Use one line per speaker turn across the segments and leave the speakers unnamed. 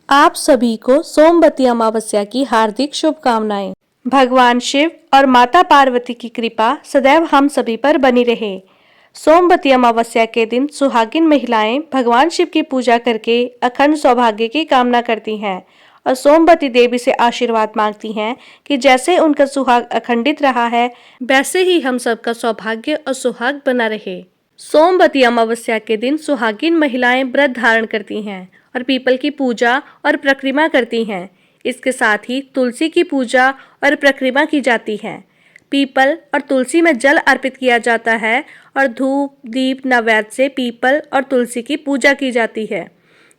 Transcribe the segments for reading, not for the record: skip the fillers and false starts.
आप सभी को सोमवती अमावस्या की हार्दिक शुभकामनाएं। भगवान शिव और माता पार्वती की कृपा सदैव हम सभी पर बनी रहे। सोमवती अमावस्या के दिन सुहागिन महिलाएं भगवान शिव की पूजा करके अखंड सौभाग्य की कामना करती हैं और सोमवती देवी से आशीर्वाद मांगती हैं कि जैसे उनका सुहाग अखंडित रहा है, वैसे ही हम सबका सौभाग्य और सुहाग बना रहे। सोमवती अमावस्या के दिन सुहागिन महिलाएं व्रत धारण करती हैं और पीपल की पूजा और परिक्रमा करती हैं। इसके साथ ही तुलसी की पूजा और परिक्रमा की जाती है। पीपल और तुलसी में जल अर्पित किया जाता है और धूप दीप नैवेद्य से पीपल और तुलसी की पूजा की जाती है।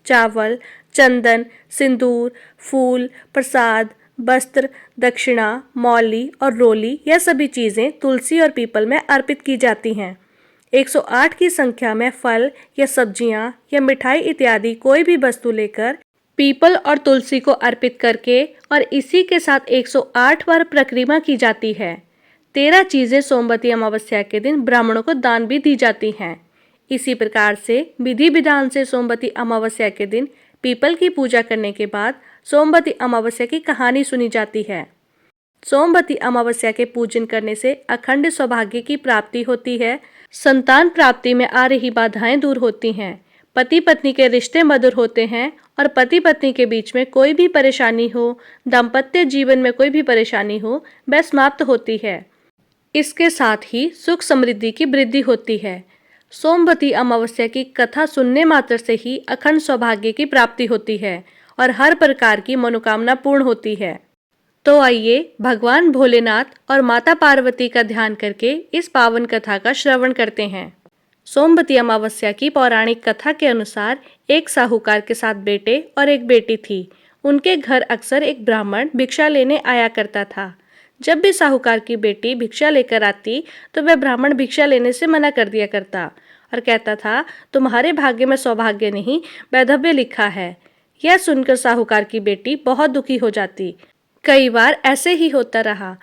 चावल, चंदन, सिंदूर, फूल, प्रसाद, वस्त्र, दक्षिणा, मौली और रोली, यह सभी चीजें तुलसी और पीपल में अर्पित की जाती हैं। 108 की संख्या में फल या सब्जियां या मिठाई इत्यादि कोई भी वस्तु लेकर पीपल और तुलसी को अर्पित करके और इसी के साथ 108 बार परिक्रमा की जाती है। 13 चीजें सोमवती अमावस्या के दिन ब्राह्मणों को दान भी दी जाती हैं। इसी प्रकार से विधि विधान से सोमवती अमावस्या के दिन पीपल की पूजा करने के बाद सोमवती अमावस्या की कहानी सुनी जाती है। सोमवती अमावस्या के पूजन करने से अखंड सौभाग्य की प्राप्ति होती है। संतान प्राप्ति में आ रही बाधाएं दूर होती हैं। पति पत्नी के रिश्ते मधुर होते हैं और पति पत्नी के बीच में कोई भी परेशानी हो, दाम्पत्य जीवन में कोई भी परेशानी हो, वह समाप्त होती है। इसके साथ ही सुख समृद्धि की वृद्धि होती है। सोमवती अमावस्या की कथा सुनने मात्र से ही अखंड सौभाग्य की प्राप्ति होती है और हर प्रकार की मनोकामना पूर्ण होती है। तो आइए भगवान भोलेनाथ और माता पार्वती का ध्यान करके इस पावन कथा का श्रवण करते हैं। सोमवती अमावस्या की पौराणिक कथा के अनुसार एक साहूकार के 7 बेटे और एक बेटी थी। उनके घर अक्सर एक ब्राह्मण भिक्षा लेने आया करता था। जब भी साहूकार की बेटी भिक्षा लेकर आती तो वह ब्राह्मण भिक्षा लेने से मना कर दिया करता और कहता था, तुम्हारे भाग्य में सौभाग्य नहीं, वैधव्य लिखा है। यह सुनकर साहूकार की बेटी बहुत दुखी हो जाती। कई बार ऐसे ही होता रहा।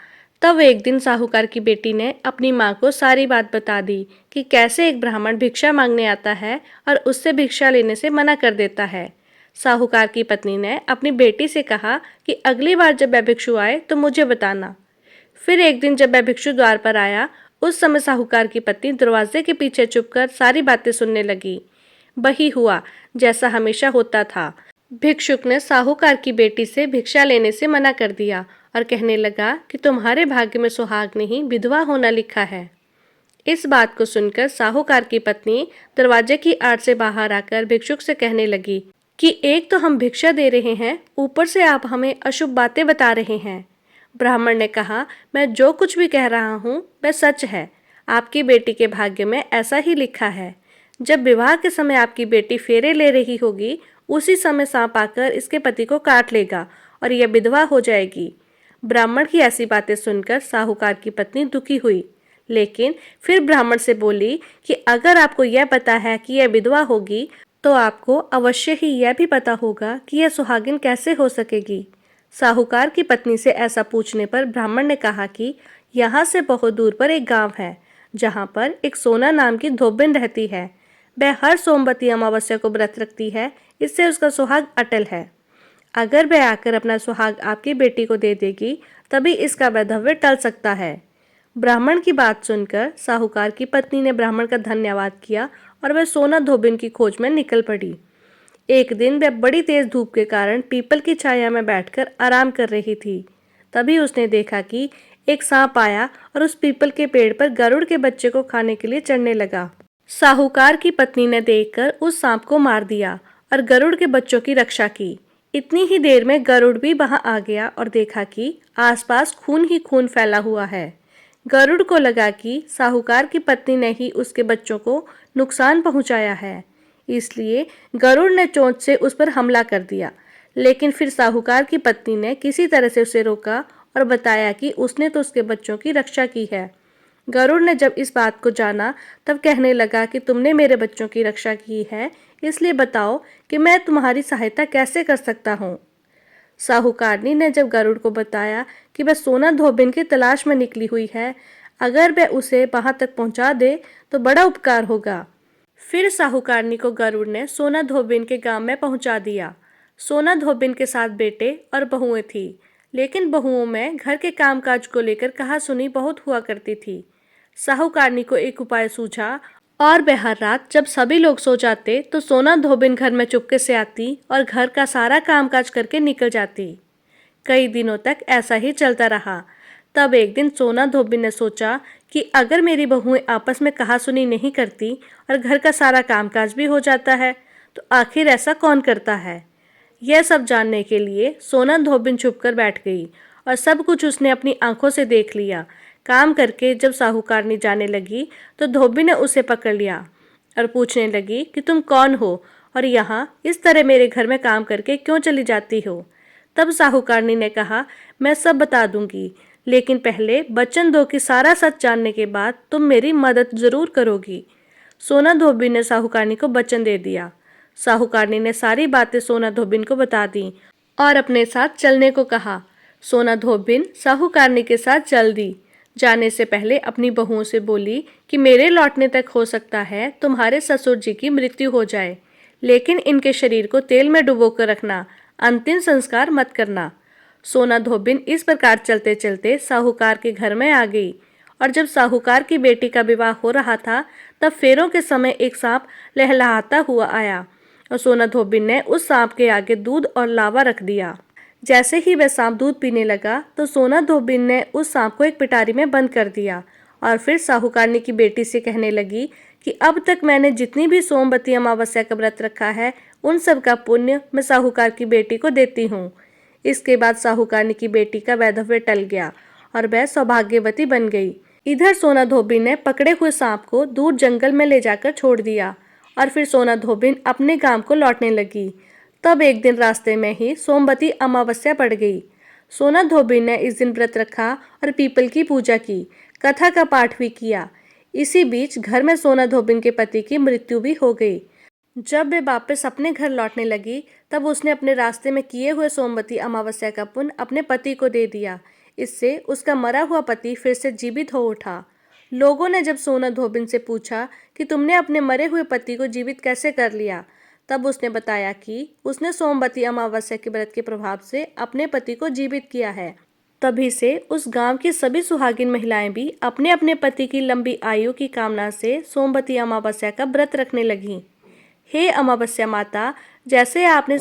तब एक दिन साहूकार की बेटी ने अपनी माँ को सारी बात बता दी कि कैसे एक ब्राह्मण भिक्षा मांगने आता है और उससे भिक्षा लेने से मना कर देता है। साहूकार की पत्नी ने अपनी बेटी से कहा कि अगली बार जब वह भिक्षु आए तो मुझे बताना। फिर एक दिन जब वह भिक्षु द्वार पर आया, उस समय साहूकार की पत्नी दरवाजे के पीछे छुपकर सारी बातें सुनने लगी। वही हुआ जैसा हमेशा होता था। भिक्षुक ने साहूकार की बेटी से भिक्षा लेने से मना कर दिया और कहने लगा कि तुम्हारे भाग्य में सुहाग नहीं, विधवा होना लिखा है। इस बात को सुनकर साहूकार की पत्नी दरवाजे की आड़ से बाहर आकर भिक्षुक से कहने लगी कि एक तो हम भिक्षा दे रहे हैं, ऊपर से आप हमें अशुभ बातें बता रहे हैं। ब्राह्मण ने कहा, मैं जो कुछ भी कह रहा हूँ वह सच है। आपकी बेटी के भाग्य में ऐसा ही लिखा है। जब विवाह के समय आपकी बेटी फेरे ले रही होगी, उसी समय सांप आकर इसके पति को काट लेगा और यह विधवा हो जाएगी। ब्राह्मण की ऐसी बातें सुनकर साहूकार की पत्नी दुखी हुई, लेकिन फिर ब्राह्मण से बोली कि अगर आपको यह पता है कि यह विधवा होगी तो आपको अवश्य ही यह भी पता होगा कि यह सुहागिन कैसे हो सकेगी। साहूकार की पत्नी से ऐसा पूछने पर ब्राह्मण ने कहा कि यहाँ से बहुत दूर पर एक गांव है जहाँ पर एक सोना नाम की धोबिन रहती है। वह हर सोमवती अमावस्या को व्रत रखती है, इससे उसका सुहाग अटल है। अगर वह आकर अपना सुहाग आपकी बेटी को दे देगी तभी इसका वैधव्य टल सकता है। ब्राह्मण की बात सुनकर साहूकार की पत्नी ने ब्राह्मण का धन्यवाद किया और वह सोना धोबिन की खोज में निकल पड़ी। एक दिन वह बड़ी तेज धूप के कारण पीपल की छाया में बैठकर आराम कर रही थी। तभी उसने देखा कि एक सांप आया और उस पीपल के पेड़ पर गरुड़ के बच्चे को खाने के लिए चढ़ने लगा। साहूकार की पत्नी ने देखकर उस सांप को मार दिया और गरुड़ के बच्चों की रक्षा की। इतनी ही देर में गरुड़ भी वहां आ गया और देखा कि आसपास खून ही खून फैला हुआ है। गरुड़ को लगा कि साहूकार की पत्नी ने ही उसके बच्चों को नुकसान पहुंचाया है, इसलिए गरुड़ ने चोंच से उस पर हमला कर दिया। लेकिन फिर साहूकार की पत्नी ने किसी तरह से उसे रोका और बताया कि उसने तो उसके बच्चों की रक्षा की है। गरुड़ ने जब इस बात को जाना तब कहने लगा कि तुमने मेरे बच्चों की रक्षा की है, इसलिए बताओ कि मैं तुम्हारी सहायता कैसे कर सकता हूँ। साहूकारनी ने जब गरुड़ को बताया कि वह सोना धोबिन की तलाश में निकली हुई है, अगर वह उसे वहां तक पहुंचा दे तो बड़ा उपकार होगा। फिर साहूकारनी को गरुड़ ने सोना धोबिन के गांव में पहुंचा दिया। सोना धोबिन के साथ बेटे और बहुएं थी, लेकिन बहुओं में घर के कामकाज को लेकर कहासुनी बहुत हुआ करती थी। साहूकारनी को एक उपाय सूझा और बहर रात जब सभी लोग सो जाते तो सोना धोबिन घर में चुपके से आती और घर का सारा कामकाज करके निकल जाती। कई दिनों तक ऐसा ही चलता रहा। तब एक दिन सोना धोबिन ने सोचा कि अगर मेरी बहुएं आपस में कहासुनी नहीं करती और घर का सारा कामकाज भी हो जाता है तो आखिर ऐसा कौन करता है। यह सब जानने के लिए सोना धोबिन छुपकर बैठ गई और सब कुछ उसने अपनी आंखों से देख लिया। काम करके जब साहूकारनी जाने लगी तो धोबिन ने उसे पकड़ लिया और पूछने लगी कि तुम कौन हो और यहाँ इस तरह मेरे घर में काम करके क्यों चली जाती हो। तब साहूकारनी ने कहा, मैं सब बता दूंगी, लेकिन पहले वचन दो कि सारा सच जानने के बाद तुम मेरी मदद जरूर करोगी। सोना धोबिन ने साहूकारनी को वचन दे दिया। साहूकारनी ने सारी बातें सोना धोबिन को बता दी और अपने साथ चलने को कहा। सोना धोबिन साहूकारनी के साथ चल दी। जाने से पहले अपनी बहुओं से बोली कि मेरे लौटने तक हो सकता है तुम्हारे ससुर जी की मृत्यु हो जाए, लेकिन इनके शरीर को तेल में डुबो कर रखना, अंतिम संस्कार मत करना। सोना धोबिन इस प्रकार चलते चलते साहूकार के घर में आ गई और जब साहूकार की बेटी का विवाह हो रहा था तब फेरों के समय एक सांप लहलहाता हुआ आया और सोना धोबिन ने उस सांप के आगे दूध और लावा रख दिया। जैसे ही वह सांप दूध पीने लगा तो सोना धोबिन ने उस सांप को एक पिटारी में बंद कर दिया और फिर साहूकारनी की बेटी से कहने लगी कि अब तक मैंने जितनी भी सोमवती अमावस्या का व्रत रखा है उन सब का पुण्य मैं साहूकार की बेटी को देती हूँ। इसके बाद साहूकारनी की बेटी का वैधव्य टल गया और वह सौभाग्यवती बन गई। इधर सोना धोबिन ने पकड़े हुए सांप को दूर जंगल में ले जाकर छोड़ दिया और फिर सोना धोबिन अपने गांव को लौटने लगी। तब एक दिन रास्ते में ही सोमवती अमावस्या पड़ गई। सोना धोबिन ने इस दिन व्रत रखा और पीपल की पूजा की, कथा का पाठ भी किया। इसी बीच घर में सोना धोबिन के पति की मृत्यु भी हो गई। जब वे वापस अपने घर लौटने लगी तब उसने अपने रास्ते में किए हुए सोमवती अमावस्या का पुण्य अपने पति को दे दिया। इससे उसका मरा हुआ पति फिर से जीवित हो उठा। लोगों ने जब सोना धोबिन से पूछा कि तुमने अपने मरे हुए पति को जीवित कैसे कर लिया, तब उसने बताया कि उसने सोमवती अमावस्या के व्रत के प्रभाव से अपने पति को जीवित किया है। तभी से उस गांव की सभी सुहागिन महिलाएं भी अपने अपने पति की लंबी आयु की कामना से सोमवती अमावस्या का व्रत रखने लगीं। हे अमावस्या माता, जैसे आपने